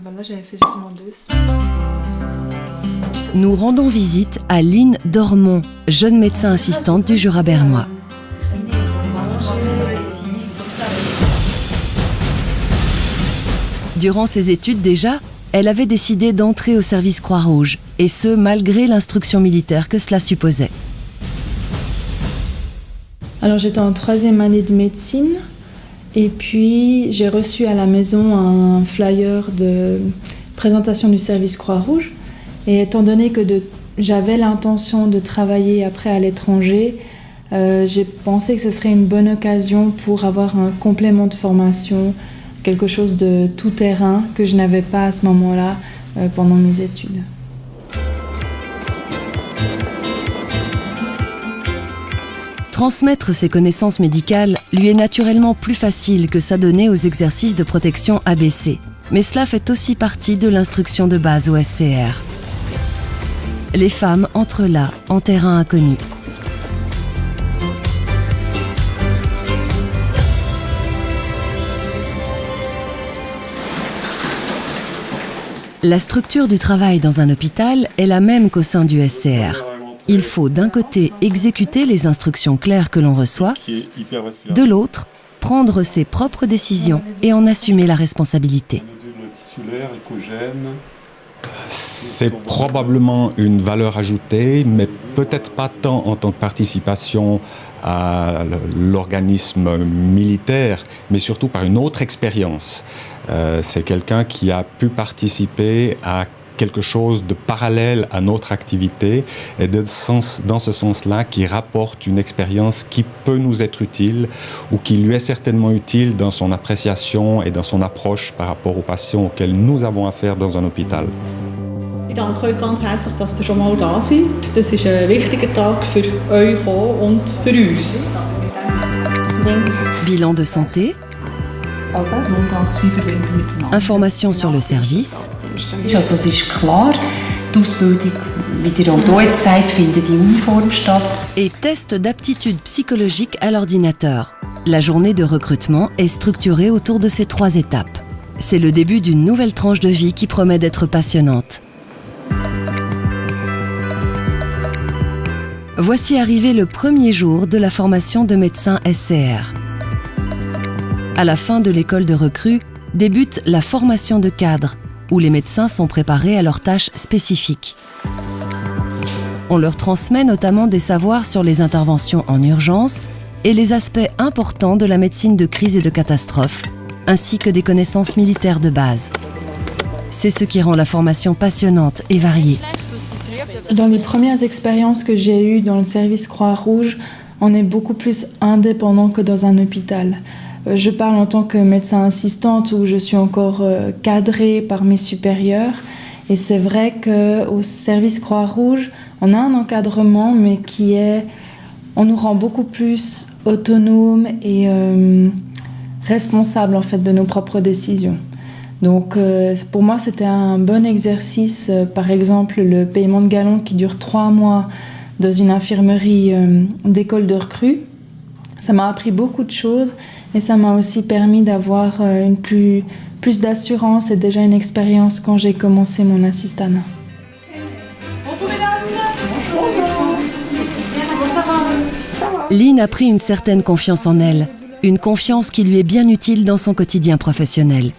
Là, j'avais fait justement 2. Nous rendons visite à Line Dormont, jeune médecin assistante du Jura bernois. Durant ses études déjà, elle avait décidé d'entrer au service Croix-Rouge, et ce malgré l'instruction militaire que cela supposait. Alors j'étais en 3e année de médecine et puis j'ai reçu à la maison un flyer de présentation du service Croix-Rouge. Et étant donné que j'avais l'intention de travailler après à l'étranger, j'ai pensé que ce serait une bonne occasion pour avoir un complément de formation, quelque chose de tout terrain que je n'avais pas à ce moment-là pendant mes études. Transmettre ses connaissances médicales lui est naturellement plus facile que s'adonner aux exercices de protection ABC. Mais cela fait aussi partie de l'instruction de base au SCR. Les femmes entrent là, en terrain inconnu. La structure du travail dans un hôpital est la même qu'au sein du SCR. Il faut d'un côté exécuter les instructions claires que l'on reçoit, de l'autre, prendre ses propres décisions et en assumer la responsabilité. C'est probablement une valeur ajoutée, mais peut-être pas tant en tant que participation à l'organisme militaire, mais surtout par une autre expérience. C'est quelqu'un qui a pu participer à quelque chose de parallèle à notre activité et dans ce sens-là qui rapporte une expérience qui peut nous être utile ou qui lui est certainement utile dans son appréciation et dans son approche par rapport aux patients auxquels nous avons affaire dans un hôpital. Ich danke euch ganz herzlich, dass ihr schon mal da seid. Das ist ein wichtiger Tag für euch und für uns. Bilan de santé, information sur le service, Also es ist klar, die Ausbildung, wie ihr auch hier jetzt gesagt, findet in Uniform statt. et test d'aptitude psychologique à l'ordinateur. La journée de recrutement est structurée autour de ces 3 étapes. C'est le début d'une nouvelle tranche de vie qui promet d'être passionnante. Voici arrivé le premier jour de la formation de médecin SCR. À la fin de l'école de recrues, débute la formation de cadre, où les médecins sont préparés à leurs tâches spécifiques. On leur transmet notamment des savoirs sur les interventions en urgence et les aspects importants de la médecine de crise et de catastrophe, ainsi que des connaissances militaires de base. C'est ce qui rend la formation passionnante et variée. Dans les premières expériences que j'ai eues dans le service Croix-Rouge, on est beaucoup plus indépendant que dans un hôpital. Je parle en tant que médecin assistante où je suis encore cadrée par mes supérieurs. Et c'est vrai qu'au service Croix-Rouge, on a un encadrement, mais on nous rend beaucoup plus autonomes et responsables en fait, de nos propres décisions. Donc pour moi, c'était un bon exercice. Par exemple, le paiement de galons qui dure 3 mois dans une infirmerie d'école de recrues. Ça m'a appris beaucoup de choses et ça m'a aussi permis d'avoir plus d'assurance et déjà une expérience quand j'ai commencé mon assistanat. Line a pris une certaine confiance en elle, une confiance qui lui est bien utile dans son quotidien professionnel.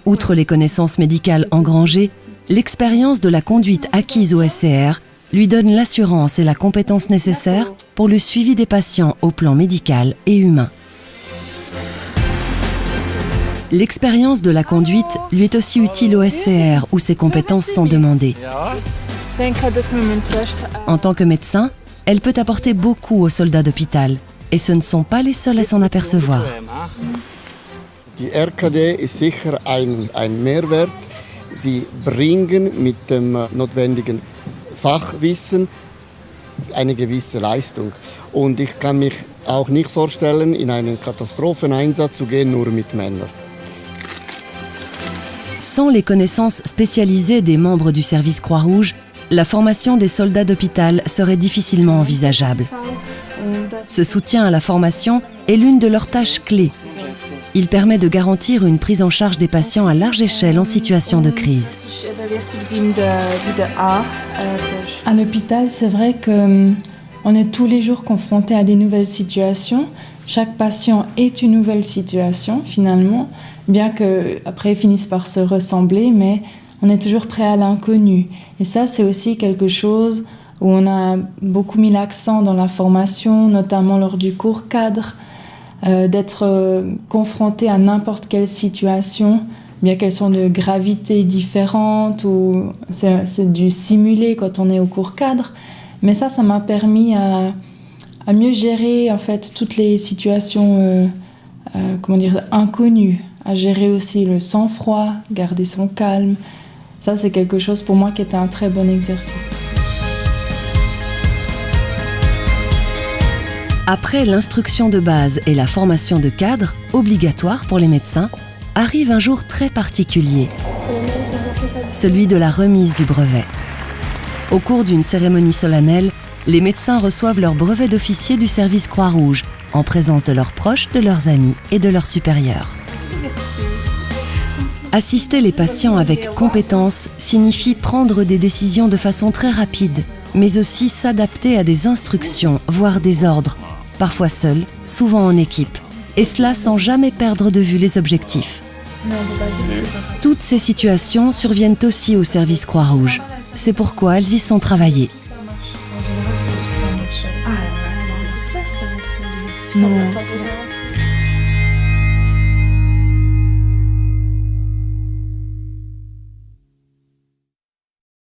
Outre les connaissances médicales engrangées, l'expérience de la conduite acquise au SCR lui donne l'assurance et la compétence nécessaires pour le suivi des patients au plan médical et humain. L'expérience de la conduite lui est aussi utile au SCR où ses compétences sont demandées. En tant que médecin, elle peut apporter beaucoup aux soldats d'hôpital et ce ne sont pas les seuls à s'en apercevoir. Die RKD ist sicher ein Mehrwert. Sie bringen mit dem notwendigen Fachwissen eine gewisse Leistung. Und ich kann mich auch nicht vorstellen, in einen Katastropheneinsatz zu gehen, nur mit Männern. Sans les connaissances spécialisées des membres du service Croix-Rouge, la formation des soldats d'hôpital serait difficilement envisageable. Ce soutien à la formation est l'une de leurs tâches clés. Il permet de garantir une prise en charge des patients à large échelle en situation de crise. À l'hôpital, c'est vrai qu'on est tous les jours confronté à des nouvelles situations. Chaque patient est une nouvelle situation finalement, bien qu'après ils finissent par se ressembler, mais on est toujours prêt à l'inconnu. Et ça, c'est aussi quelque chose où on a beaucoup mis l'accent dans la formation, notamment lors du cours cadre, d'être confronté à n'importe quelle situation, bien qu'elles sont de gravité différente ou c'est du simulé quand on est au cours cadre. Mais ça m'a permis à mieux gérer en fait toutes les situations inconnues, à gérer aussi le sang-froid, garder son calme. Ça, c'est quelque chose pour moi qui était un très bon exercice. Après l'instruction de base et la formation de cadre, obligatoire pour les médecins, arrive un jour très particulier, celui de la remise du brevet. Au cours d'une cérémonie solennelle, les médecins reçoivent leur brevet d'officier du service Croix-Rouge, en présence de leurs proches, de leurs amis et de leurs supérieurs. Assister les patients avec compétence signifie prendre des décisions de façon très rapide, mais aussi s'adapter à des instructions, voire des ordres, parfois seul, souvent en équipe, et cela sans jamais perdre de vue les objectifs. Toutes ces situations surviennent aussi au service Croix-Rouge. C'est pourquoi elles y sont travaillées. Non.